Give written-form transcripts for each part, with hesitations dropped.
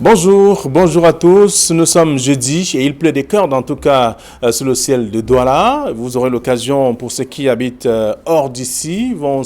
Bonjour à tous. Nous sommes jeudi et il pleut des cordes en tout cas sur le ciel de Douala. Vous aurez l'occasion, pour ceux qui habitent hors d'ici, vont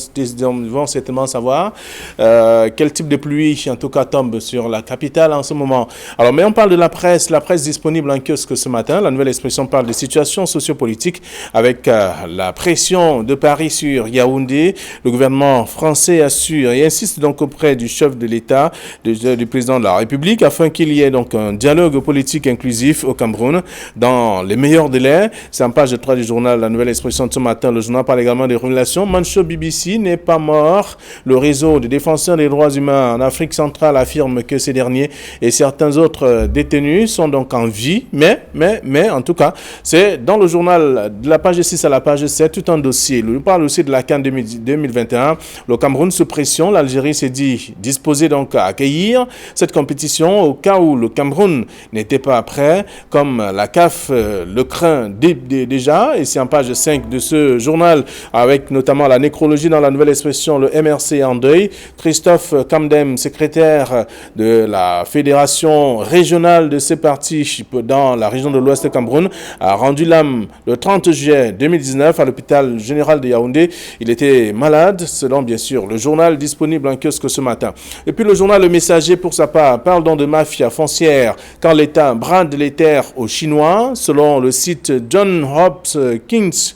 certainement savoir quel type de pluie en tout cas tombe sur la capitale en ce moment. Alors, mais on parle de la presse disponible en kiosque ce matin. La Nouvelle Expression parle de situation sociopolitique avec la pression de Paris sur Yaoundé. Le gouvernement français assure et insiste donc auprès du chef de l'État, du président de la République, afin qu'il y ait donc un dialogue politique inclusif au Cameroun dans les meilleurs délais. C'est en page 3 du journal La Nouvelle Expression de ce matin. Le journal parle également des relations. Mancho BBC n'est pas mort. Le réseau de défenseurs des droits humains en Afrique centrale affirme que ces derniers et certains autres détenus sont donc en vie. Mais en tout cas, c'est dans le journal de la page 6 à la page 7, tout un dossier. On parle aussi de la CAN 2021. Le Cameroun sous pression. L'Algérie s'est dit disposée donc à accueillir cette compétition au cas où le Cameroun n'était pas prêt, comme la CAF le craint déjà. Et c'est en page 5 de ce journal, avec notamment la nécrologie dans la Nouvelle Expression, le MRC en deuil. Christophe Kamdem, secrétaire de la fédération régionale de ces partis dans la région de l'Ouest Cameroun, a rendu l'âme le 30 juillet 2019 à l'hôpital général de Yaoundé. Il était malade, selon bien sûr le journal disponible en kiosque ce matin. Et puis le journal Le Messager, pour sa part, parle donc de mafia foncière quand l'État brade les terres aux Chinois, selon le site John Hopkins,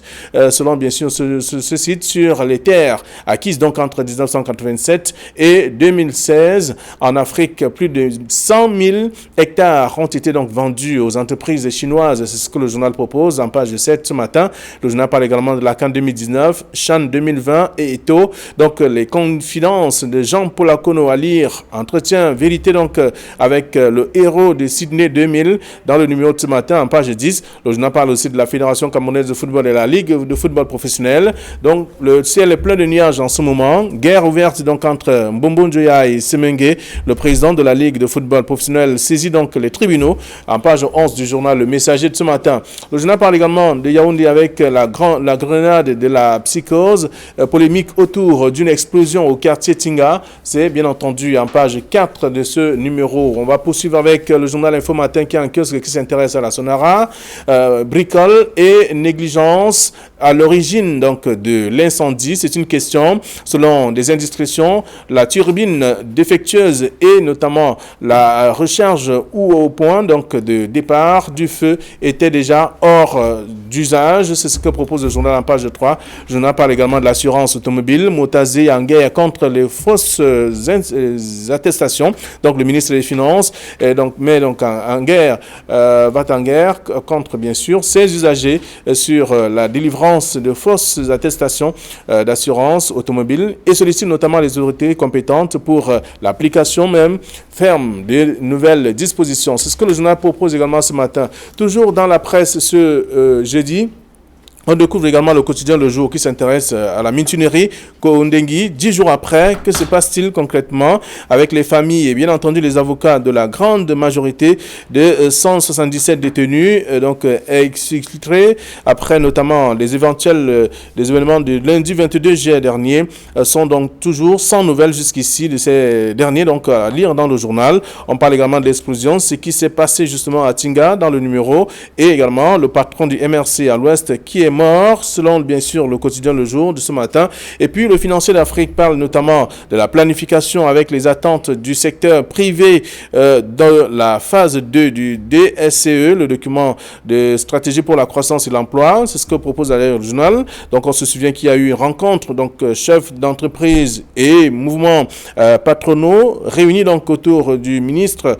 selon bien sûr ce site sur les terres acquises donc entre 1987 et 2016 en Afrique. Plus de 100 000 hectares ont été donc vendus aux entreprises chinoises. C'est ce que le journal propose en page 7 ce matin. Le journal parle également de la CAN 2019, Chan 2020 et Eto. Donc les confidences de Jean-Paul Akono à lire, entretien vérité donc avec le héros de Sydney 2000 dans le numéro de ce matin en page 10. Le journal parle aussi de la Fédération camerounaise de football et la Ligue de football professionnel. Donc le ciel est plein de nuages en ce moment. Guerre ouverte donc entre Mbombo Njoya et Semengue. Le président de la Ligue de football professionnel saisit donc les tribunaux en page 11 du journal Le Messager de ce matin. Le journal parle également de Yaoundé avec la grenade de la psychose, polémique autour d'une explosion au quartier Tinga. C'est bien entendu en page 4 de ce numéro. On va poursuivre avec le journal Info Matin qui est un kiosque qui s'intéresse à la Sonara. Bricole et négligence à l'origine donc de l'incendie. C'est une question. Selon des indiscrétions, la turbine défectueuse et notamment la recharge ou au point donc de départ du feu était déjà hors d'usage. C'est ce que propose le journal en page 3. Le journal parle également de l'assurance automobile. Motazé en guerre contre les fausses attestations. Donc le ministre des Finances va en guerre contre bien sûr ses usagers sur la délivrance de fausses attestations d'assurance automobile et sollicite notamment les autorités compétentes pour l'application même ferme des nouvelles dispositions. C'est ce que le journal propose également ce matin. Toujours dans la presse ce jeudi, on découvre également le quotidien Le Jour qui s'intéresse à la mutinerie Koundengui. 10 jours après, que se passe-t-il concrètement avec les familles et bien entendu les avocats de la grande majorité de 177 détenus exfiltrés après notamment les événements du lundi 22 juillet dernier sont donc toujours sans nouvelles jusqu'ici de ces derniers, donc à lire dans le journal. On parle également de l'explosion, ce qui s'est passé justement à Tinga dans le numéro, et également le patron du MRC à l'Ouest qui est mort, selon bien sûr le quotidien Le Jour de ce matin. Et puis le Financier d'Afrique parle notamment de la planification avec les attentes du secteur privé dans la phase 2 du DSCE, le document de stratégie pour la croissance et l'emploi. C'est ce que propose d'ailleurs le journal. Donc on se souvient qu'il y a eu une rencontre donc chefs d'entreprise et mouvements patronaux réunis donc autour du ministre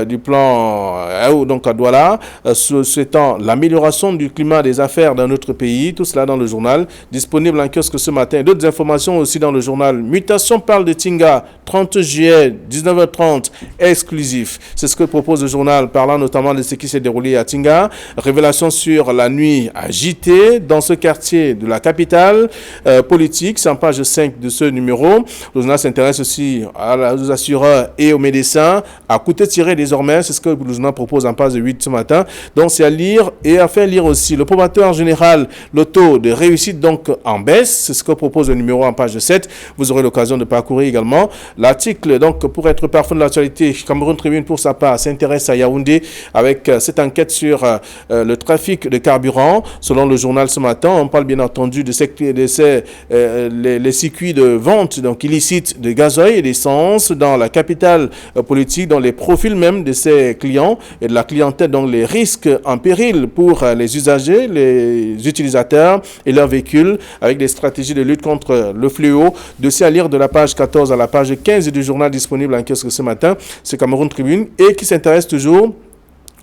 du plan donc à Douala, souhaitant l'amélioration du climat des affaires dans notre pays. Tout cela dans le journal disponible en kiosque ce matin. D'autres informations aussi dans le journal. Mutation parle de Tinga, 30 juillet 19h30 exclusif. C'est ce que propose le journal, parlant notamment de ce qui s'est déroulé à Tinga. Révélation sur la nuit agitée dans ce quartier de la capitale politique. C'est en page 5 de ce numéro. Le journal s'intéresse aussi aux assureurs et aux médecins à couteau tiré désormais. C'est ce que le journal propose en page 8 ce matin. Donc c'est à lire et à faire lire aussi. Le promoteur général général, le taux de réussite donc en baisse. C'est ce que propose le numéro en page 7. Vous aurez l'occasion de parcourir également l'article. Donc, pour être parfait de l'actualité, Cameroun Tribune, pour sa part, s'intéresse à Yaoundé avec cette enquête sur le trafic de carburant. Selon le journal ce matin, on parle bien entendu de les circuits de vente donc illicites de gazoil et d'essence dans la capitale politique, dans les profils même de ses clients et de la clientèle, donc les risques en péril pour les usagers, les utilisateurs et leurs véhicules, avec des stratégies de lutte contre le fléau. Dossier à lire de la page 14 à la page 15 du journal disponible en kiosque ce matin, c'est Cameroun Tribune, et qui s'intéresse toujours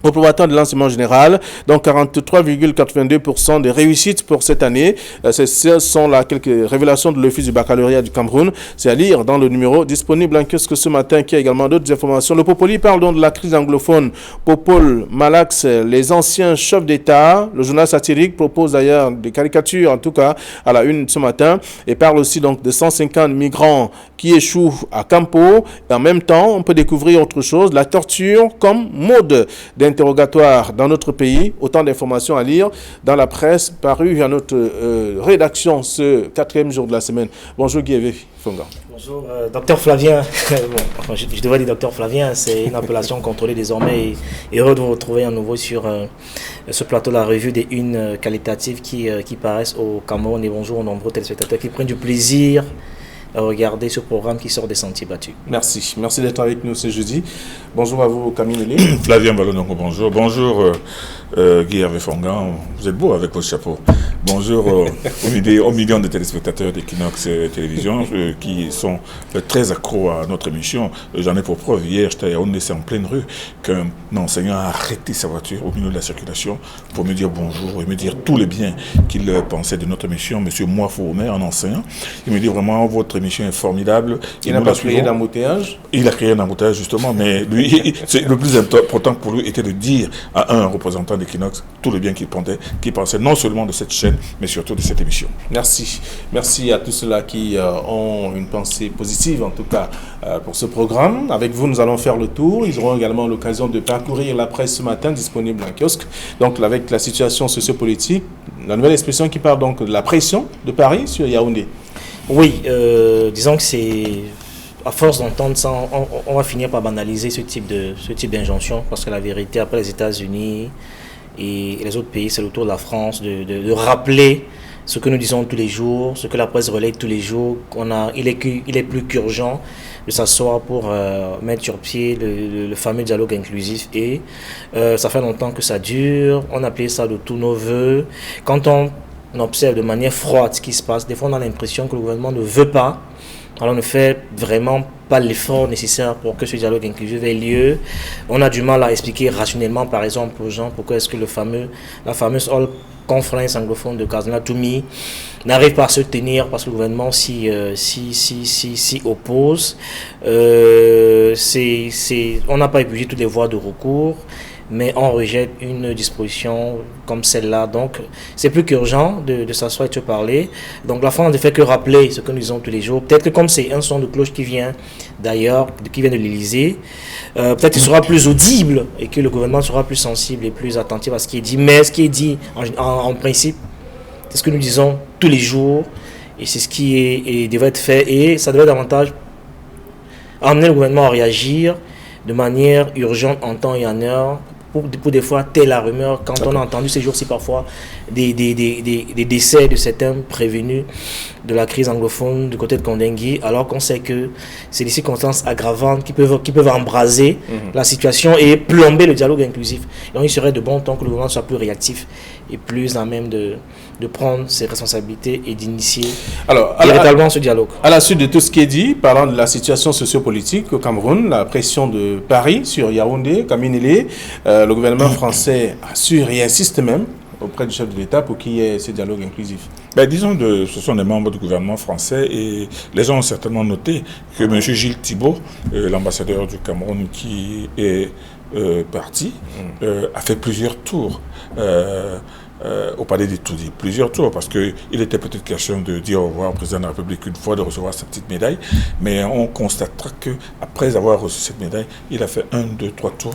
au promoteur de l'enseignement général, donc 43,82% de réussite pour cette année. Ce sont là quelques révélations de l'Office du baccalauréat du Cameroun. C'est à lire dans le numéro disponible en kiosque ce matin, qui a également d'autres informations. Le Popoli parle donc de la crise anglophone. Popol, Malax, les anciens chefs d'État. Le journal satirique propose d'ailleurs des caricatures, en tout cas à la une ce matin, et parle aussi donc de 150 migrants qui échouent à Campo. Et en même temps, on peut découvrir autre chose, la torture comme mode d'interrogatoire dans notre pays. Autant d'informations à lire dans la presse parue à notre rédaction ce 4e jour de la semaine. Bonjour Guy Fonga. Bonjour, docteur Flavien. Bon, je devrais dire docteur Flavien, c'est une appellation contrôlée désormais, et heureux de vous retrouver à nouveau sur ce plateau, la revue des unes qualitatives qui paraissent au Cameroun. Et bonjour aux nombreux téléspectateurs qui prennent du plaisir à regarder ce programme qui sort des sentiers battus. Merci d'être avec nous ce jeudi. Bonjour à vous, Camille Nélé. Flavien Ballonongo, bonjour. Bonjour Guy Fongan, vous êtes beau avec votre chapeau. Bonjour aux millions de téléspectateurs d'Equinox Télévision qui sont très accros à notre émission. J'en ai pour preuve, hier j'étais à Yaoundé, c'est en pleine rue, qu'un enseignant a arrêté sa voiture au milieu de la circulation pour me dire bonjour et me dire tous les biens qu'il pensait de notre émission. Monsieur Moifournet, un enseignant, il me dit vraiment votre émission est formidable. Il n'a pas créé d'embouteillage? Il a créé un embouteillage justement, mais lui, le plus important pour lui était de dire à un représentant d'Equinox tout le bien qu'il pensait non seulement de cette chaîne, mais surtout de cette émission. Merci à tous ceux-là qui ont une pensée positive, en tout cas, pour ce programme. Avec vous, nous allons faire le tour. Ils auront également l'occasion de parcourir la presse ce matin, disponible en kiosque. Donc, avec la situation sociopolitique, la nouvelle expression qui parle donc de la pression de Paris sur Yaoundé. Oui, disons que c'est... À force d'entendre ça, on va finir par banaliser ce type d'injonction, parce que la vérité, après les États-Unis et les autres pays, c'est le tour de la France de rappeler ce que nous disons tous les jours, ce que la presse relaie tous les jours. Il est plus qu'urgent de s'asseoir pour mettre sur pied le fameux dialogue inclusif. Et ça fait longtemps que ça dure. On appelait ça de tous nos voeux. Quand on observe de manière froide ce qui se passe, des fois on a l'impression que le gouvernement ne veut pas. Alors on ne fait vraiment pas l'effort nécessaire pour que ce dialogue inclusif ait lieu. On a du mal à expliquer rationnellement, par exemple, aux gens pourquoi est-ce que la fameuse All Conference anglophone de Kasna-Toumi n'arrive pas à se tenir, parce que le gouvernement s'y oppose. On n'a pas épuisé toutes les voies de recours, mais on rejette une disposition comme celle-là. Donc, c'est plus qu'urgent de s'asseoir et de se parler. Donc, la France ne fait que rappeler ce que nous disons tous les jours. Peut-être que comme c'est un son de cloche qui vient d'ailleurs, qui vient de l'Élysée, peut-être qu'il sera plus audible et que le gouvernement sera plus sensible et plus attentif à ce qui est dit. Mais ce qui est dit, en principe, c'est ce que nous disons tous les jours, et c'est ce qui devrait être fait. Et ça devrait davantage amener le gouvernement à réagir de manière urgente en temps et en heure, pour des fois taire la rumeur. Quand on a entendu ces jours-ci parfois des décès de certains prévenus de la crise anglophone du côté de Kondengui, alors qu'on sait que c'est des circonstances aggravantes qui peuvent embraser la situation et plomber le dialogue inclusif. Donc il serait de bon temps que le gouvernement soit plus réactif et plus à même de prendre ses responsabilités et d'initier véritablement ce dialogue. À la suite de tout ce qui est dit, parlant de la situation sociopolitique au Cameroun, la pression de Paris sur Yaoundé, Camille Nélé, le gouvernement français assure et insiste même auprès du chef de l'État pour qu'il y ait ce dialogue inclusif. Disons que ce sont des membres du gouvernement français, et les gens ont certainement noté que M. Gilles Thibault, l'ambassadeur du Cameroun qui est parti, a fait plusieurs tours au palais d'Itoudi, plusieurs tours, parce qu'il était peut-être question de dire au revoir au président de la République une fois, de recevoir sa petite médaille, mais on constatera qu'après avoir reçu cette médaille, il a fait 1, 2, 3 tours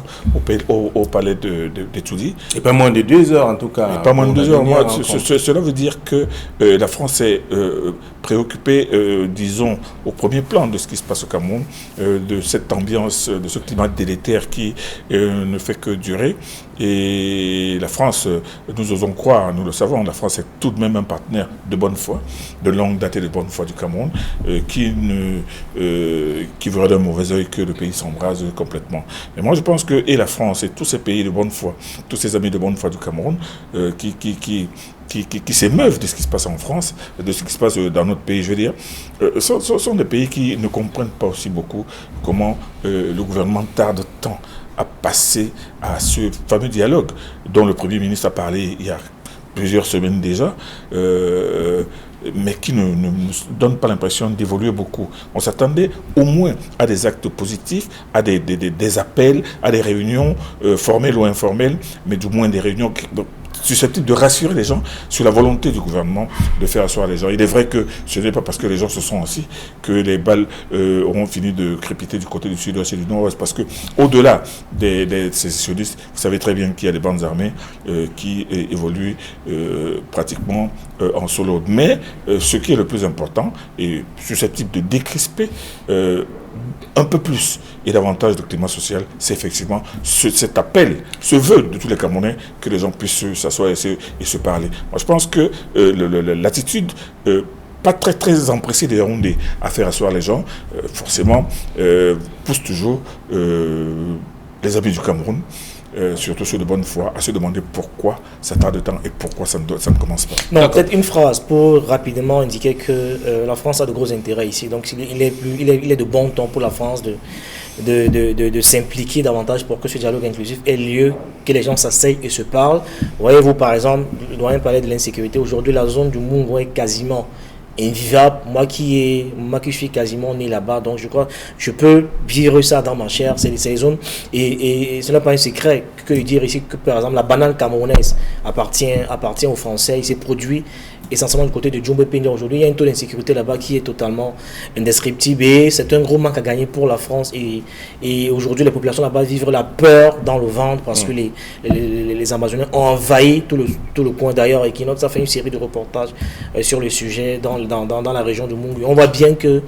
au palais d'Itoudi. Et pas moins de 2 heures en tout cas. Et pas moins de 2 heures. Moi, cela veut dire que la France est préoccupée, disons, au premier plan de ce qui se passe au Cameroun, de cette ambiance, de ce climat délétère qui ne fait que durer. Et la France, nous osons croire, nous le savons, la France est tout de même un partenaire de bonne foi, de longue date et de bonne foi du Cameroun, qui verrait d'un mauvais œil que le pays s'embrase complètement. Mais moi je pense que et la France et tous ces pays de bonne foi, tous ces amis de bonne foi du Cameroun, qui s'émeuvent de ce qui se passe en France, de ce qui se passe dans notre pays, je veux dire, sont des pays qui ne comprennent pas aussi beaucoup comment le gouvernement tarde tant à passer à ce fameux dialogue dont le Premier ministre a parlé il y a plusieurs semaines déjà, mais qui ne nous donne pas l'impression d'évoluer beaucoup. On s'attendait au moins à des actes positifs, à des appels, à des réunions formelles ou informelles, mais du moins des réunions susceptibles de rassurer les gens sur la volonté du gouvernement de faire asseoir les gens. Il est vrai que ce n'est pas parce que les gens se sont assis que les balles auront fini de crépiter du côté du sud-ouest et du nord-ouest, parce que au-delà des sécessionnistes, vous savez très bien qu'il y a des bandes armées qui évoluent pratiquement en solo. Mais ce qui est le plus important et susceptible de décrisper un peu plus et davantage de climat social, c'est effectivement cet appel, ce vœu de tous les Camerounais que les gens puissent s'asseoir et se parler. Moi, je pense que l'attitude pas très empressée des Yaoundé à faire asseoir les gens, forcément, pousse toujours les amis du Cameroun, surtout ceux de bonne foi, à se demander pourquoi ça tarde de temps et pourquoi ça ne commence pas. Non, peut-être une phrase pour rapidement indiquer que la France a de gros intérêts ici. Donc il est de bon ton pour la France de s'impliquer davantage pour que ce dialogue inclusif ait lieu, que les gens s'asseyent et se parlent. Voyez-vous, par exemple, le doyen parlait de l'insécurité. Aujourd'hui, la zone du Mungo est quasiment invivable. Moi qui suis quasiment né là-bas, donc je crois je peux vivre ça dans ma chair. C'est les zones et ce n'est pas un secret que de dire ici que par exemple la banane camerounaise appartient aux Français. Il s'est produit essentiellement du côté de Djombe Peña. Aujourd'hui, il y a un taux d'insécurité là-bas qui est totalement indescriptible et c'est un gros manque à gagner pour la France. Et aujourd'hui, les populations là-bas vivent la peur dans le ventre parce que les Amazoniens ont envahi tout le coin. D'ailleurs, Equinox a fait une série de reportages sur le sujet dans la région du Mungu. On voit bien qu'il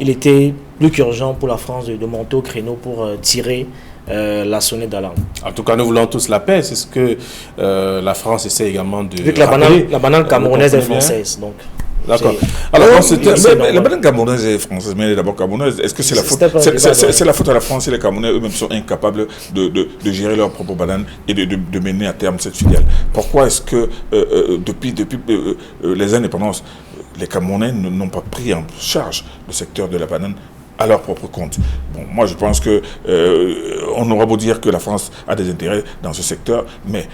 était plus qu'urgent pour la France de monter au créneau pour tirer la sonnette d'alarme. En tout cas, nous voulons tous la paix. C'est ce que la France essaie également de. Vu que la banane camerounaise est française, donc. D'accord. Alors, la banane camerounaise est française, mais elle est d'abord camerounaise. Est-ce que c'est la faute c'est la faute à la France et les Camerounais eux-mêmes sont incapables de gérer leur propre banane et de mener à terme cette filiale? Pourquoi est-ce que depuis les indépendances, les Camerounais n'ont pas pris en charge le secteur de la banane à leur propre compte? Bon, moi je pense que on aura beau dire que la France a des intérêts dans ce secteur, mais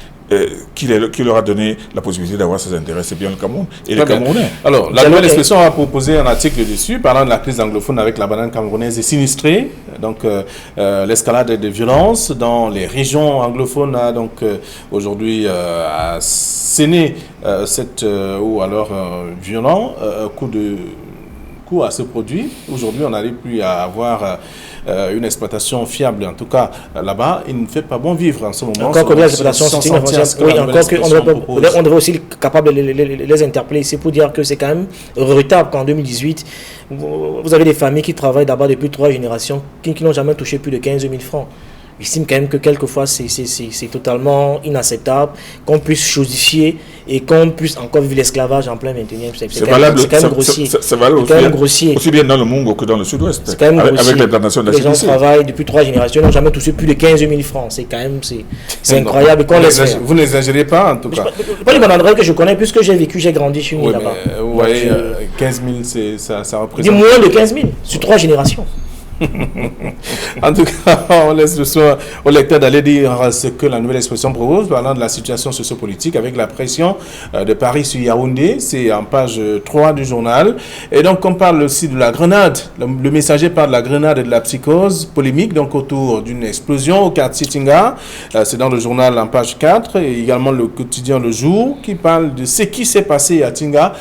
qui leur a donné la possibilité d'avoir ces intérêts, c'est bien le Cameroun et les Camerounais. Alors, la nouvelle expression a proposé un article dessus parlant de la crise anglophone avec la banane camerounaise et sinistrée. Donc, l'escalade des violences dans les régions anglophones a donc aujourd'hui asséné ou alors violent coup à ce produit. Aujourd'hui, on n'arrive plus à avoir une exploitation fiable. En tout cas, là-bas, il ne fait pas bon vivre en ce moment. Encore que l'exploitation, on devrait aussi être capable de les interpeller ici pour dire que c'est quand même regrettable qu'en 2018, vous avez des familles qui travaillent là-bas depuis 3 générations qui n'ont jamais touché plus de 15 000 francs. J'estime quand même que quelquefois c'est totalement inacceptable qu'on puisse chosifier et qu'on puisse encore vivre l'esclavage en plein 21e siècle. C'est quand même grossier. C'est valable aussi bien dans le Mungo que dans le sud-ouest. C'est quand même avec les plantations de la Les gens travaillent depuis 3 générations, n'ont jamais touché plus de 15 000 francs. C'est quand même c'est incroyable. Vous ne les ingérez pas en tout cas. Pas les bananeraies que je connais, puisque j'ai grandi, je suis là-bas. Vous voyez, 15 000, ça représente. Moins de 15 000 sur 3 générations. En tout cas, on laisse le soin au lecteur d'aller dire ce que la nouvelle expression propose, parlant de la situation sociopolitique avec la pression de Paris sur Yaoundé. C'est en page 3 du journal. Et donc, on parle aussi de la grenade. Le messager parle de la grenade et de la psychose polémique, donc autour d'une explosion au quartier Tinga. C'est dans le journal en page 4. Et également le quotidien Le Jour qui parle de ce qui s'est passé à Tinga.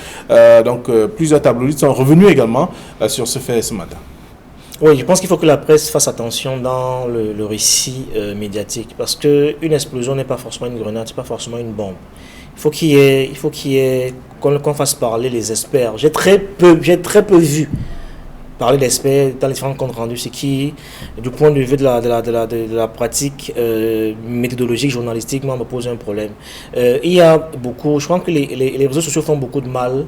Plusieurs tabloïds sont revenus également sur ce fait ce matin. Oui, je pense qu'il faut que la presse fasse attention dans le récit médiatique, parce qu'une explosion n'est pas forcément une grenade, c'est pas forcément une bombe. Il faut qu'il y ait qu'on fasse parler les experts. J'ai très peu vu parler d'experts dans les différents comptes rendus, ce qui, du point de vue de la pratique méthodologique journalistique, moi, me pose un problème. Il y a beaucoup, je pense que les réseaux sociaux font beaucoup de mal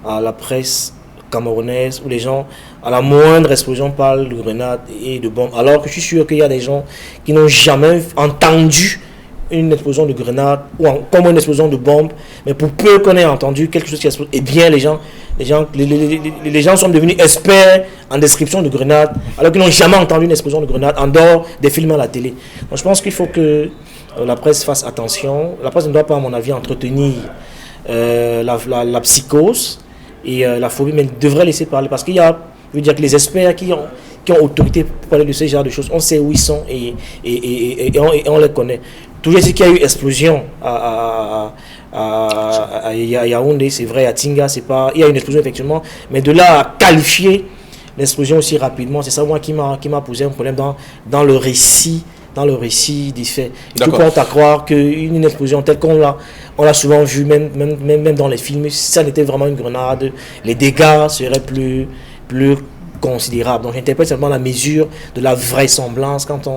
à la presse camerounaise, où les gens, à la moindre explosion, parlent de grenades et de bombes, alors que je suis sûr qu'il y a des gens qui n'ont jamais entendu une explosion de grenade ou comme une explosion de bombe, mais pour peu qu'on ait entendu quelque chose qui explose, eh bien les gens sont devenus experts en description de grenades, alors qu'ils n'ont jamais entendu une explosion de grenade en dehors des films à la télé. Donc je pense qu'il faut que la presse fasse attention. La presse ne doit pas, à mon avis, entretenir la psychose et la phobie, mais devrait laisser parler, parce qu'il y a, je veux dire, que les experts qui ont autorité pour parler de ce genre de choses, on sait où ils sont et on les connaît. Toujours ce qu'il y a eu explosion à Yaoundé, c'est vrai, à Tinga, c'est pas, il y a une explosion effectivement, mais de là à qualifier l'explosion aussi rapidement, c'est ça moi qui m'a posé un problème dans le récit des faits. Tout porte à croire qu'une explosion telle qu'on l'a souvent vu, même dans les films, si ça n'était vraiment une grenade, les dégâts seraient plus considérable. Donc j'interprète seulement la mesure de la vraisemblance quand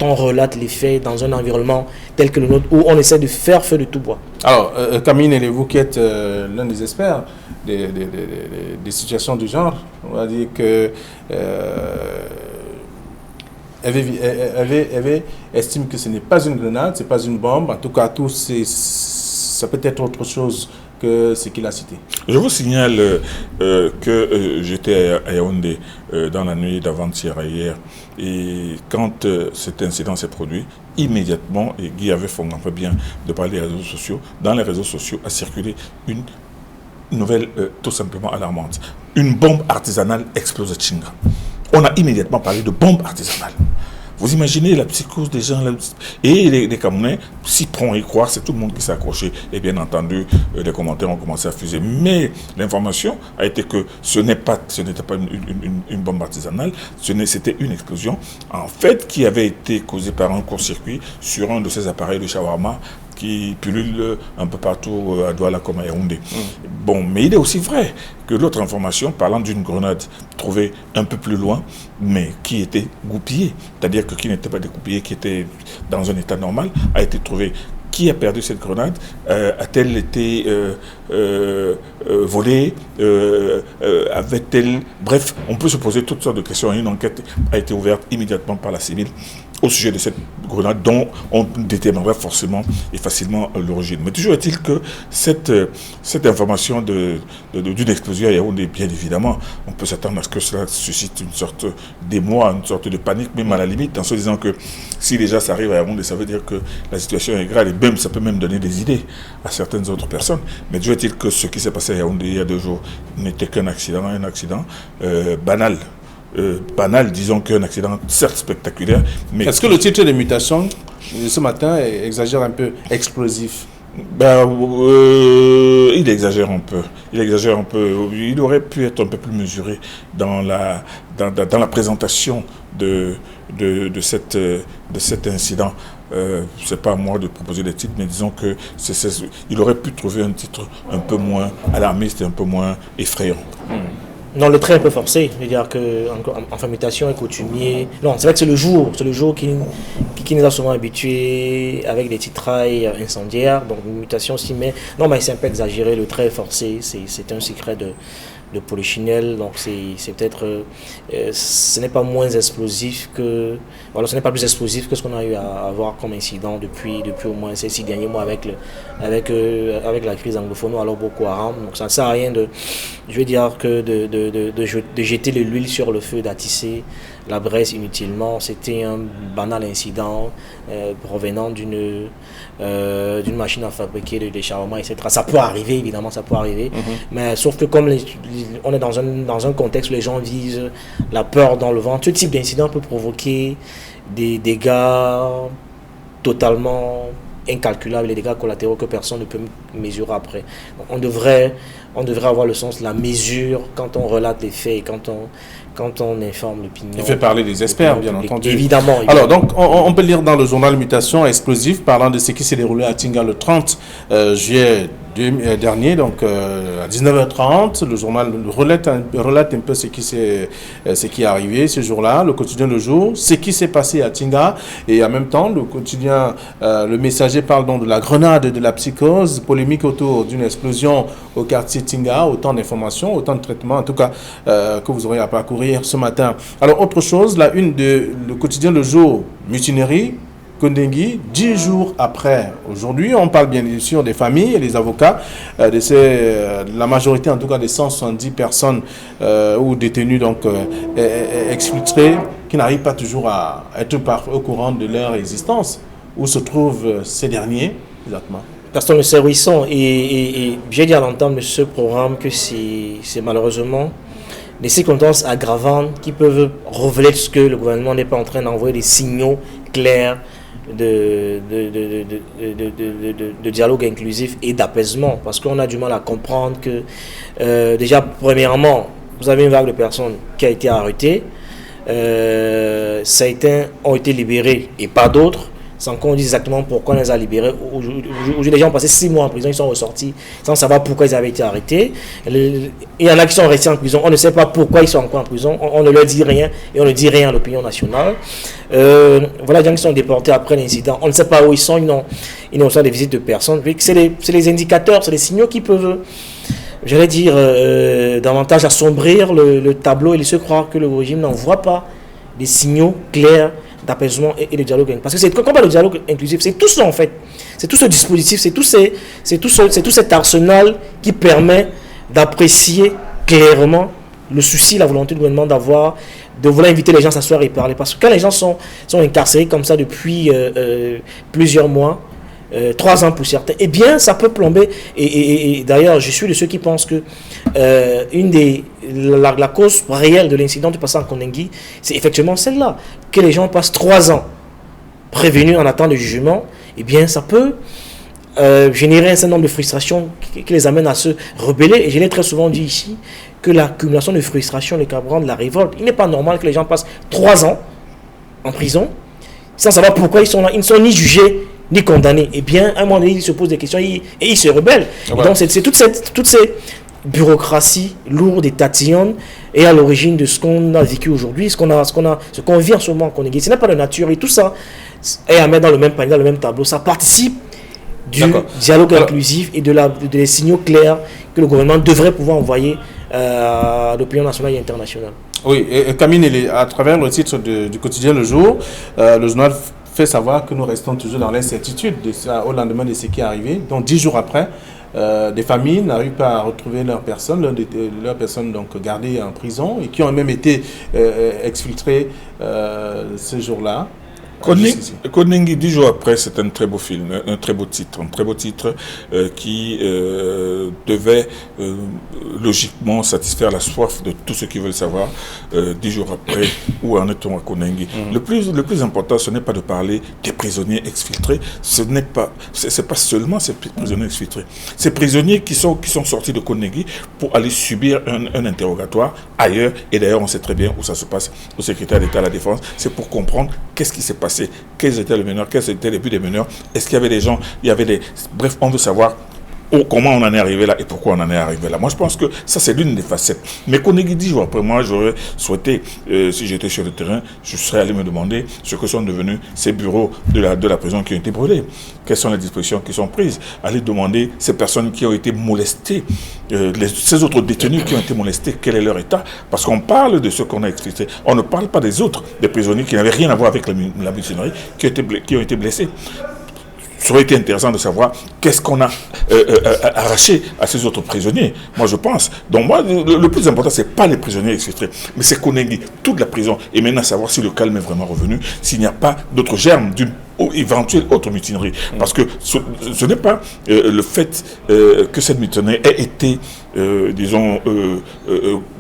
on relate les faits dans un environnement tel que le nôtre, où on essaie de faire feu de tout bois. Alors, Camille Nelé, vous qui êtes l'un des experts des situations du genre, on va dire que Hervé estime que ce n'est pas une grenade, ce n'est pas une bombe. En tout cas, ça peut être autre chose que ce qu'il a cité. Je vous signale que j'étais à Yaoundé dans la nuit d'avant-hier hier, et quand cet incident s'est produit, immédiatement, et Guy avait fait un peu bien de parler des réseaux sociaux, dans les réseaux sociaux a circulé une nouvelle tout simplement alarmante. Une bombe artisanale explose à Tinga. On a immédiatement parlé de bombe artisanale. Vous imaginez la psychose des gens, et les Camerounais s'y prend y croire, c'est tout le monde qui s'est accroché, et bien entendu, les commentaires ont commencé à fuser. Mais l'information a été que ce n'était pas une bombe artisanale, c'était une explosion, en fait, qui avait été causée par un court-circuit sur un de ces appareils de shawarma qui pullule un peu partout à Douala comme à Yaoundé. Bon, mais il est aussi vrai que l'autre information, parlant d'une grenade trouvée un peu plus loin, mais qui était goupillée, c'est-à-dire que qui n'était pas dégoupillée, qui était dans un état normal, a été trouvée. Qui a perdu cette grenade? A-t-elle été volée? Avait-elle... Bref, on peut se poser toutes sortes de questions. Une enquête a été ouverte immédiatement par la CIVIL au sujet de cette grenade dont on déterminerait forcément et facilement l'origine. Mais toujours est-il que cette information d'une explosion à Yaoundé, bien évidemment, on peut s'attendre à ce que cela suscite une sorte d'émoi, une sorte de panique, même à la limite, en se disant que si déjà ça arrive à Yaoundé, ça veut dire que la situation est grave, et même, ça peut même donner des idées à certaines autres personnes. Mais toujours est-il que ce qui s'est passé à Yaoundé il y a 2 jours n'était qu'un accident, banal. Banal, disons qu'un accident certes spectaculaire, mais... Est-ce que le titre de mutation de ce matin exagère un peu, explosif? Il exagère un peu. Il aurait pu être un peu plus mesuré dans la présentation de cet incident. C'est pas à moi de proposer des titres, mais disons que il aurait pu trouver un titre un peu moins alarmiste et un peu moins effrayant. Non, le trait est un peu forcé. Je veux dire qu'en mutation et coutumier. Non, c'est vrai que c'est le jour qui nous a souvent habitués avec des titrailles incendiaires. Donc, mutation aussi, mais non, mais c'est un peu exagéré. Le trait est forcé. C'est un secret de Polichinelle. Donc, c'est peut-être. Ce n'est pas moins explosif que. Voilà, ce n'est pas plus explosif que ce qu'on a eu à avoir comme incident depuis au moins ces 6 derniers mois avec la crise anglophone, alors Boko Haram. Donc, ça ne sert à rien de jeter de l'huile sur le feu, d'attiser la Bresse inutilement. C'était un banal incident provenant d'une machine à fabriquer des shawarma, etc. Ça peut arriver, évidemment, ça peut arriver. Mais sauf que comme on est dans un contexte où les gens visent la peur dans le ventre, ce type d'incident peut provoquer des dégâts totalement incalculables, les dégâts collatéraux que personne ne peut mesurer après. Donc on devrait avoir le sens de la mesure quand on relate les faits et quand on informe l'opinion. Il fait parler des experts, bien entendu. Évidemment. Alors, donc, on peut lire dans le journal Mutation Explosive, parlant de ce qui s'est déroulé à Tinga le 30 juillet dernier, donc à 19h30, le journal relate un peu ce qui est arrivé ce jour-là, le quotidien Le Jour, ce qui s'est passé à Tinga, et en même temps, le quotidien Le Messager parle donc de la grenade, de la psychose, polémique autour d'une explosion au quartier Tinga, autant d'informations, autant de traitements, en tout cas, que vous aurez à parcourir ce matin. Alors, autre chose, la une de le quotidien Le Jour, mutinerie, Kondengui, 10 jours après. Aujourd'hui, on parle bien sûr des familles et des avocats, la majorité en tout cas des 170 personnes ou détenus donc exfiltrés qui n'arrivent pas toujours à être au courant de leur existence. Où se trouvent ces derniers exactement? Personne ne sait où ils sont. Et j'ai dit à l'entame de ce programme que c'est malheureusement des circonstances aggravantes qui peuvent révéler ce que le gouvernement n'est pas en train d'envoyer des signaux clairs de dialogue inclusif et d'apaisement, parce qu'on a du mal à comprendre que déjà premièrement vous avez une vague de personnes qui a été arrêtée, certains ont été libérés et pas d'autres, sans qu'on dise exactement pourquoi on les a libérés. Aujourd'hui, les gens ont passé 6 mois en prison, ils sont ressortis sans savoir pourquoi ils avaient été arrêtés. Il y en a qui sont restés en prison, on ne sait pas pourquoi ils sont encore en prison, on ne leur dit rien et on ne dit rien à l'opinion nationale. Voilà des gens qui sont déportés après l'incident, on ne sait pas où ils sont, ils n'ont pas des visites de personnes. C'est les indicateurs, c'est les signaux qui peuvent, j'allais dire, davantage assombrir le tableau et laisser croire que le régime n'envoie pas des signaux clairs d'apaisement et de dialogue. Parce que quand on parle de dialogue inclusif, c'est tout ça en fait. C'est tout ce dispositif, c'est tout cet arsenal qui permet d'apprécier clairement le souci, la volonté du gouvernement de vouloir inviter les gens à s'asseoir et parler. Parce que quand les gens sont incarcérés comme ça depuis plusieurs mois, 3 ans pour certains, eh bien ça peut plomber. Et d'ailleurs, je suis de ceux qui pensent que la cause réelle de l'incident du passé en Kondengui, c'est effectivement celle-là. Que les gens passent 3 ans prévenus en attendant le jugement, eh bien ça peut générer un certain nombre de frustrations qui les amène à se rebeller. Et je l'ai très souvent dit ici, que l'accumulation de frustrations, le carburant de la révolte, il n'est pas normal que les gens passent 3 ans en prison sans savoir pourquoi ils sont là. Ils ne sont ni jugés ni condamnés. Eh bien, à un moment donné, ils se posent des questions et ils se rebellent. Ouais. Donc, c'est toutes ces bureaucraties lourdes et tatillonnes et à l'origine de ce qu'on a vécu aujourd'hui, ce qu'on vit en ce moment. Ce n'est pas de nature et tout ça est à mettre dans le même panier, dans le même tableau. Ça participe du dialogue inclusif et des signaux clairs que le gouvernement devrait pouvoir envoyer à l'opinion nationale et internationale. Oui, et Camille, à travers le titre du quotidien Le Jour, le journal fait savoir que nous restons toujours dans l'incertitude au lendemain de ce qui est arrivé. Donc 10 jours après, des familles n'arrivent pas à retrouver leurs personnes donc gardées en prison et qui ont même été exfiltrées ce jour-là. Kondengui, 10 jours après, c'est un très beau film, un très beau titre qui devait logiquement satisfaire la soif de tous ceux qui veulent savoir 10 jours après où en est-on à Kondengui. Le plus important, ce n'est pas de parler des prisonniers exfiltrés, c'est pas seulement ces prisonniers exfiltrés, ces prisonniers qui sont sortis de Kondengui pour aller subir un interrogatoire ailleurs, et d'ailleurs on sait très bien où ça se passe au secrétaire d'État à la Défense. C'est pour comprendre qu'est-ce qui s'est passé, quels étaient les meneurs, quels étaient les buts des meneurs, est-ce qu'il y avait des gens, bref, on veut savoir comment on en est arrivé là et pourquoi on en est arrivé là. Moi, je pense que ça, c'est l'une des facettes. Mais Kondengui 10 jours après, moi, j'aurais souhaité, si j'étais sur le terrain, je serais allé me demander ce que sont devenus ces bureaux de la prison qui ont été brûlés. Quelles sont les dispositions qui sont prises? Aller demander ces personnes qui ont été molestées, ces autres détenus qui ont été molestés, quel est leur état? Parce qu'on parle de ceux qu'on a expliqués. On ne parle pas des autres, des prisonniers qui n'avaient rien à voir avec la mutinerie, qui ont été blessés. ça aurait été intéressant de savoir qu'est-ce qu'on a arraché à ces autres prisonniers. Moi, je pense. Donc, moi, le plus important, c'est pas les prisonniers exfiltrés, mais c'est Konengi, toute la prison, et maintenant savoir si le calme est vraiment revenu, s'il n'y a pas d'autres germes d'une éventuelle autre mutinerie. Parce que ce n'est pas le fait que cette mutinerie ait été, disons,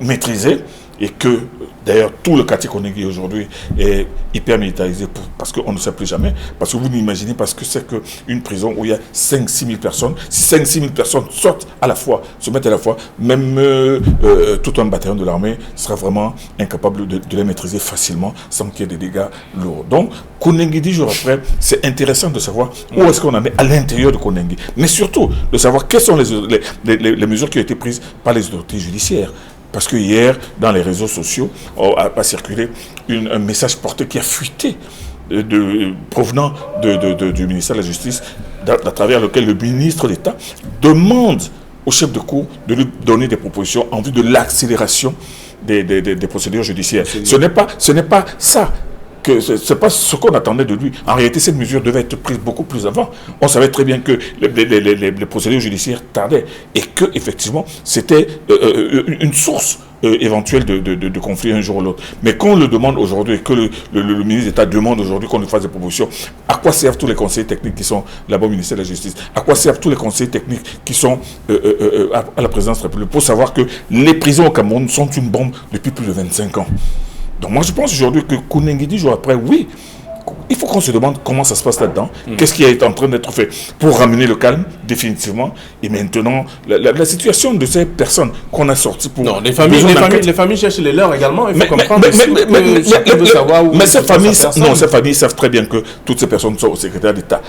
maîtrisée, et que d'ailleurs tout le quartier Konengi aujourd'hui est hyper militarisé parce qu'on ne sait plus jamais, parce que vous n'imaginez pas ce que c'est qu'une prison où il y a 5-6 000 personnes, si 5-6 000 personnes sortent à la fois, se mettent à la fois, même tout un bataillon de l'armée sera vraiment incapable de les maîtriser facilement sans qu'il y ait des dégâts lourds. Donc Konengi 10 jours après, c'est intéressant de savoir où est-ce qu'on en est à l'intérieur de Konengi, mais surtout de savoir quelles sont les mesures qui ont été prises par les autorités judiciaires. Parce que hier, dans les réseaux sociaux, a circulé un message porté qui a fuité provenant du ministère de la Justice, à travers lequel le ministre d'État demande au chef de cour de lui donner des propositions en vue de l'accélération des procédures judiciaires. Ce n'est pas ça. C'est pas ce qu'on attendait de lui. En réalité, cette mesure devait être prise beaucoup plus avant. On savait très bien que les procédures judiciaires tardaient et que effectivement c'était une source éventuelle de conflit un jour ou l'autre. Mais qu'on le demande aujourd'hui, que le ministre d'État demande aujourd'hui qu'on lui fasse des propositions, à quoi servent tous les conseillers techniques qui sont là-bas au ministère de la Justice? À quoi servent tous les conseillers techniques qui sont à la présidence de la République? Pour savoir que les prisons au Cameroun sont une bombe depuis plus de 25 ans. Donc moi je pense aujourd'hui que Konengi 10 jours après, oui, il faut qu'on se demande comment ça se passe là-dedans, qu'est-ce qui est en train d'être fait pour ramener le calme définitivement, et maintenant la situation de ces personnes qu'on a sorties pour... Non, les familles cherchent les leurs également, il faut comprendre mais savoir où... Mais ces familles savent très bien que toutes ces personnes sont au secrétaire d'État.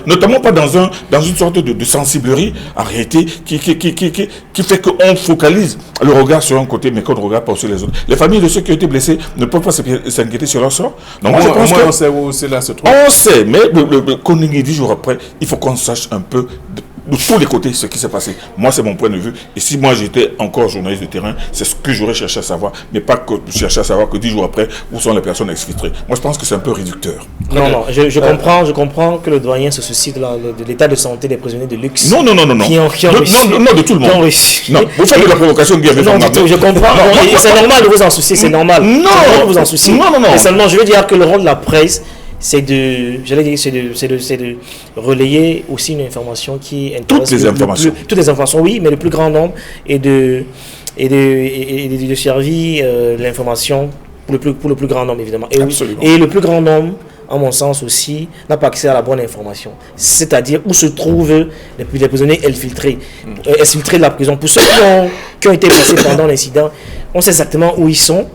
Notamment pas dans une sorte de sensiblerie, en réalité, qui fait qu'on focalise le regard sur un côté, mais qu'on ne regarde pas sur les autres. Les familles de ceux qui ont été blessés ne peuvent pas s'inquiéter sur leur sort. Donc moi je pense que... On sait où cela se trouve. On sait, mais le Konengi 10 jours après, il faut qu'on sache un peu de tous les côtés ce qui s'est passé. Moi, c'est mon point de vue. Et si moi, j'étais encore journaliste de terrain, c'est ce que j'aurais cherché à savoir, mais pas que chercher à savoir que 10 jours après, où sont les personnes exfiltrées. Moi, je pense que c'est un peu réducteur. Non, je comprends que le doyen se soucie de l'état de santé des prisonniers de luxe. Non. De tout le monde. Non, vous faites de la provocation, Guy. Non, je comprends. C'est normal de vous en soucier, c'est normal. Non, vous en souciez. Non. Mais seulement, je veux dire que le rôle de la presse, c'est de relayer aussi une information qui intéresse toutes les informations, oui, mais le plus grand nombre et de servir l'information pour le plus grand nombre, évidemment. Et le plus grand nombre, à mon sens aussi, n'a pas accès à la bonne information. C'est-à-dire où se trouvent les prisonniers exfiltrés de la prison. Pour ceux qui ont été placés pendant l'incident, on sait exactement où ils sont.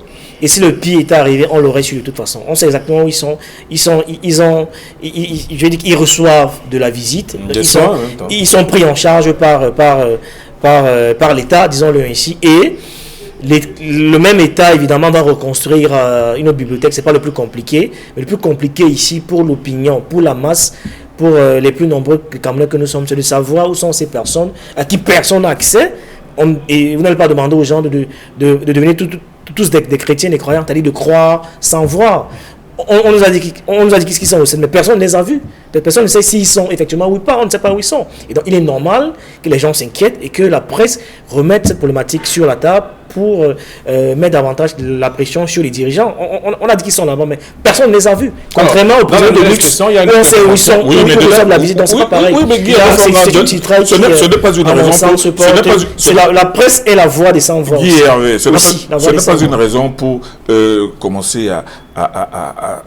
Et si le pire était arrivé, on l'aurait su de toute façon. On sait exactement où ils sont. Je veux dire qu'ils reçoivent de la visite. Ils sont pris en charge par l'État, disons-le ainsi. Et le même État, évidemment, va reconstruire une autre bibliothèque. C'est pas le plus compliqué. Mais le plus compliqué ici, pour l'opinion, pour la masse, pour les plus nombreux Camerounais que nous sommes, c'est de savoir où sont ces personnes à qui personne n'a accès. Et vous n'allez pas demander aux gens de devenir tous des chrétiens, des croyants, c'est-à-dire de croire sans voir. On nous a dit qu'ils sont aussi, mais personne ne les a vus. Personne ne sait s'ils sont effectivement où ils partent, on ne sait pas où ils sont. Et donc il est normal que les gens s'inquiètent et que la presse remette cette problématique sur la table pour mettre davantage de la pression sur les dirigeants. On a dit qu'ils sont là-bas, mais personne ne les a vus. Contrairement aux prisonniers de luxe, on sait où ils sont, où ils reçoivent la visite, donc c'est pas pareil. Oui, mais Guy, ce n'est pas une raison pour... La presse est la voix des sans-voix. Guy Hervé, ce n'est pas une raison pour commencer à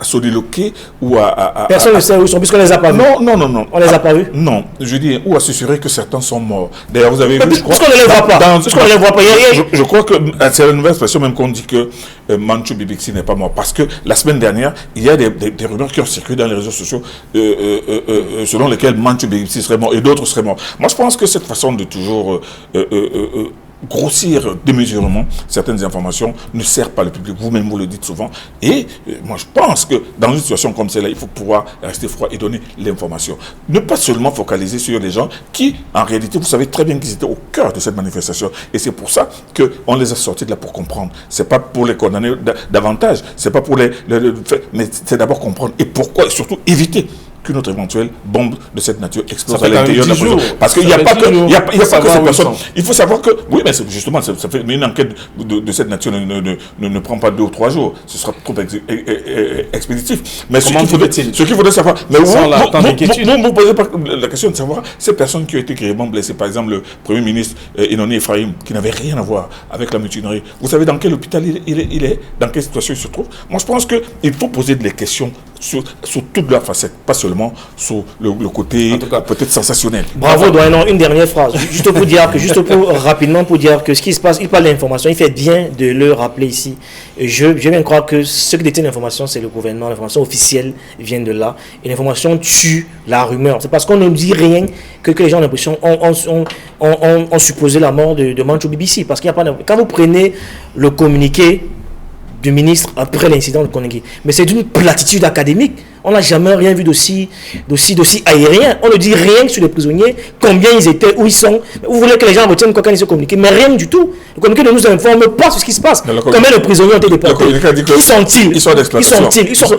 soliloquer ou à... Personne ne sait où ils sont, puisqu'on les a pas vus. Non. On les a pas vus. Non, je dis, ou à s'assurer que certains sont morts. D'ailleurs, vous avez vu, je crois... Puisqu'on ne les voit pas. Je crois que c'est la nouvelle expression même qu'on dit que Manchu Bibixi n'est pas mort. Parce que la semaine dernière, il y a des rumeurs qui ont circulé dans les réseaux sociaux selon lesquelles Manchu Bibixi serait mort et d'autres seraient morts. Moi, je pense que cette façon de toujours grossir démesurément certaines informations ne sert pas le public. Vous-même, vous le dites souvent. Et moi, je pense que dans une situation comme celle-là, il faut pouvoir rester froid et donner l'information. Ne pas seulement focaliser sur les gens qui, en réalité, vous savez très bien qu'ils étaient au cœur de cette manifestation. Et c'est pour ça qu'on les a sortis de là pour comprendre. C'est pas pour les condamner davantage. C'est pas pour mais c'est d'abord comprendre. Et pourquoi, et surtout éviter qu'une autre éventuelle bombe de cette nature explose Ça à fait l'intérieur de la 10 jours. prison. Parce qu'il n'y a pas que, il y a pas que Savoir ces où ils personnes. sont. Il faut savoir que, oui, mais justement, ça fait, mais une enquête de cette nature ne prend pas 2 ou 3 jours. Ce sera trop expéditif. Mais ce qu'il faudrait savoir, mais vous posez pas la question de savoir ces personnes qui ont été grièvement blessées, par exemple le Premier ministre Inoni Ephraim, qui n'avait rien à voir avec la mutinerie. Vous savez dans quel hôpital il est, dans quelle situation il se trouve. Moi, je pense qu'il faut poser des questions sur toute leur facette, pas seulement sur le côté peut-être sensationnel. Bravo, doyen. Une dernière phrase, juste rapidement pour dire que ce qui se passe, il parle d'information, il fait bien de le rappeler ici. Je viens croire que ce qui détient l'information, c'est le gouvernement, l'information officielle vient de là, et l'information tue la rumeur. C'est parce qu'on ne dit rien que les gens ont l'impression, ont supposé la mort de Manchou BBC, parce qu'il n'y a pas quand vous prenez le communiqué du ministre après l'incident de Koningui, mais c'est d'une platitude académique. On n'a jamais rien vu d'aussi aérien. On ne dit rien sur les prisonniers, combien ils étaient, où ils sont. Vous voulez que les gens retiennent quoi quand ils se communiquent, mais rien du tout. Le communiqué ne nous informe pas sur ce qui se passe. Combien de prisonniers ont été déportés? Qui sont-ils? Ils sont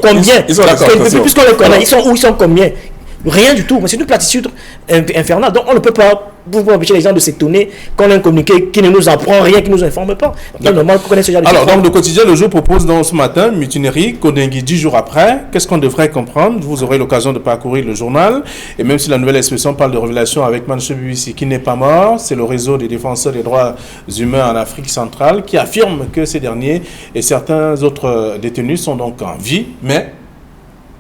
combien? Puisqu'on les connaît, ils sont où? Ils sont combien? Rien du tout, mais c'est une platitude infernale. Donc on ne peut pas empêcher les gens de s'étonner quand on a un communiqué qui ne nous apprend rien, qui ne nous informe pas. C'est normal qu'on connaisse ce genre de choses. Alors, donc, le quotidien, le jour propose donc ce matin, mutinerie, Koningui 10 jours après. Qu'est-ce qu'on devrait comprendre? Vous aurez l'occasion de parcourir le journal. Et même si la nouvelle expression parle de révélation avec Manchou BBC, qui n'est pas mort, c'est le réseau des défenseurs des droits humains en Afrique centrale qui affirme que ces derniers et certains autres détenus sont donc en vie, mais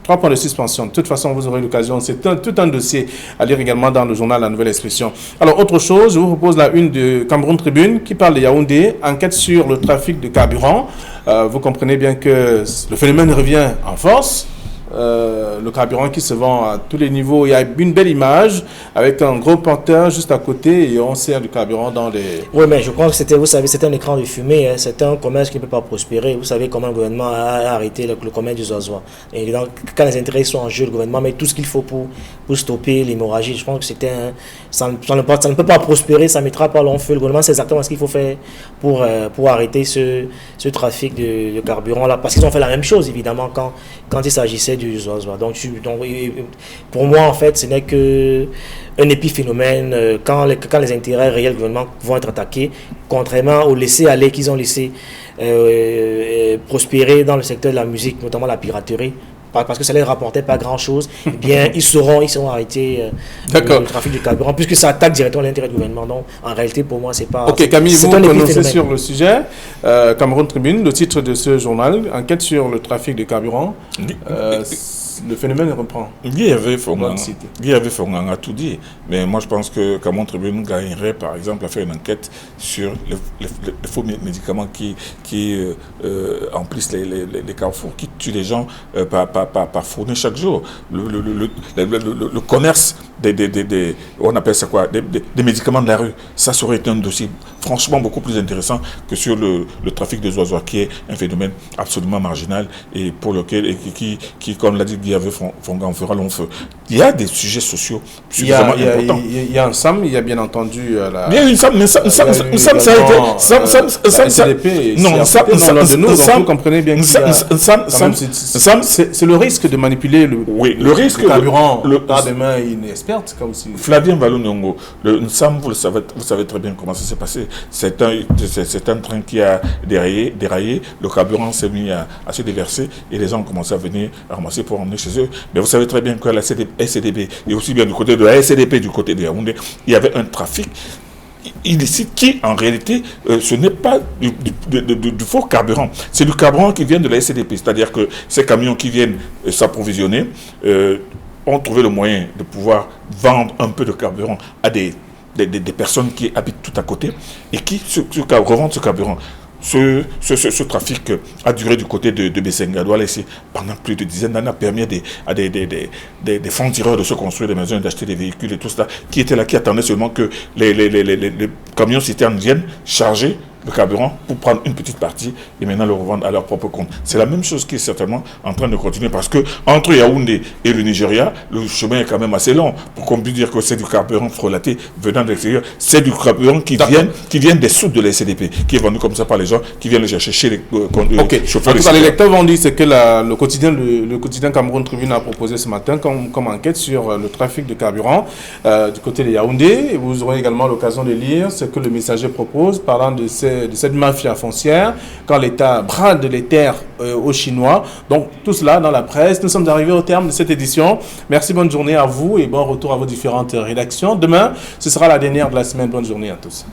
3 points de suspension. De toute façon, vous aurez l'occasion. C'est tout un dossier à lire également dans le journal La Nouvelle Expression. Alors, autre chose, je vous propose la une de Cameroun Tribune qui parle de Yaoundé, enquête sur le trafic de carburant. Vous comprenez bien que le phénomène revient en force. Le carburant qui se vend à tous les niveaux. Il y a une belle image avec un gros porteur juste à côté et on sert du carburant dans les... Oui, mais je crois que c'est un écran de fumée, hein. C'est un commerce qui ne peut pas prospérer. Vous savez comment le gouvernement a arrêté le commerce du zozois. Et donc, quand les intérêts sont en jeu, le gouvernement met tout ce qu'il faut pour stopper l'hémorragie. Je pense que ça ne peut pas prospérer, ça ne mettra pas long feu. Le gouvernement sait exactement ce qu'il faut faire pour arrêter ce trafic de carburant là. Parce qu'ils ont fait la même chose, évidemment, quand il s'agissait du zozois. Donc, pour moi, en fait, ce n'est qu'un épiphénomène. Quand les intérêts réels du gouvernement vont être attaqués, contrairement au laisser-aller qu'ils ont laissé prospérer dans le secteur de la musique, notamment la piraterie, parce que ça ne leur rapportait pas grand-chose, eh bien, ils seront arrêtés le trafic du carburant, puisque ça attaque directement l'intérêt du gouvernement. Donc, en réalité, pour moi, c'est pas... Ok, Camille, vous prononcez sur le sujet. Cameroun Tribune, le titre de ce journal, enquête sur le trafic de carburant. Le phénomène reprend. Guy Hervé Fongang a tout dit, mais moi je pense que Cameroun Tribune gagnerait par exemple à faire une enquête sur les faux médicaments qui emplissent les carrefours, qui tuent les gens par fournée chaque jour. Le commerce on appelle ça quoi, des médicaments de la rue, ça serait un dossier franchement beaucoup plus intéressant que sur le trafic des oiseaux, qui est un phénomène absolument marginal et pour lequel, qui comme l'a dit Guy Hervé Fongang, fera long feu. Il y a des sujets sociaux suffisamment importants. Il y a un SAM, il y a bien entendu la... Bien une SAM, mais SAM, ça a été... vous comprenez bien que c'est le risque de manipuler le carburant par des mains inexpertes, comme si... Flavien Valou-Nyongo, le SAM, vous savez très bien comment ça s'est passé. C'est un train qui a déraillé, le carburant s'est mis à se déverser et les gens ont commencé à venir ramasser pour emmener chez eux. Mais vous savez très bien que la SCDB, et aussi bien du côté de la SDP, du côté de Yaoundé, il y avait un trafic illicite qui, en réalité, ce n'est pas du faux carburant. C'est du carburant qui vient de la SDP. C'est-à-dire que ces camions qui viennent s'approvisionner ont trouvé le moyen de pouvoir vendre un peu de carburant à des personnes qui habitent tout à côté et qui revendent ce carburant. Ce trafic a duré du côté de Bessenga Douala ici pendant plus de dizaines d'années, a permis à des fonds tireurs de se construire des maisons et d'acheter des véhicules et tout cela, qui étaient là, qui attendaient seulement que les camions citernes viennent charger le carburant pour prendre une petite partie et maintenant le revendre à leur propre compte. C'est la même chose qui est certainement en train de continuer parce que entre Yaoundé et le Nigeria, le chemin est quand même assez long pour qu'on puisse dire que c'est du carburant frelaté venant de l'extérieur. C'est du carburant qui vient des soutes de la SCDP, qui est vendu comme ça par les gens qui viennent le chercher chez les chauffeurs. En tout cas, les lecteurs vont dire ce que le quotidien Cameroun Tribune a proposé ce matin comme enquête sur le trafic de carburant du côté de Yaoundé. Et vous aurez également l'occasion de lire ce que le messager propose parlant de cette mafia foncière quand l'État brade les terres aux Chinois. Donc tout cela dans la presse. Nous sommes arrivés au terme de cette édition. Merci, bonne journée à vous et bon retour à vos différentes rédactions. Demain, ce sera la dernière de la semaine. Bonne journée à tous.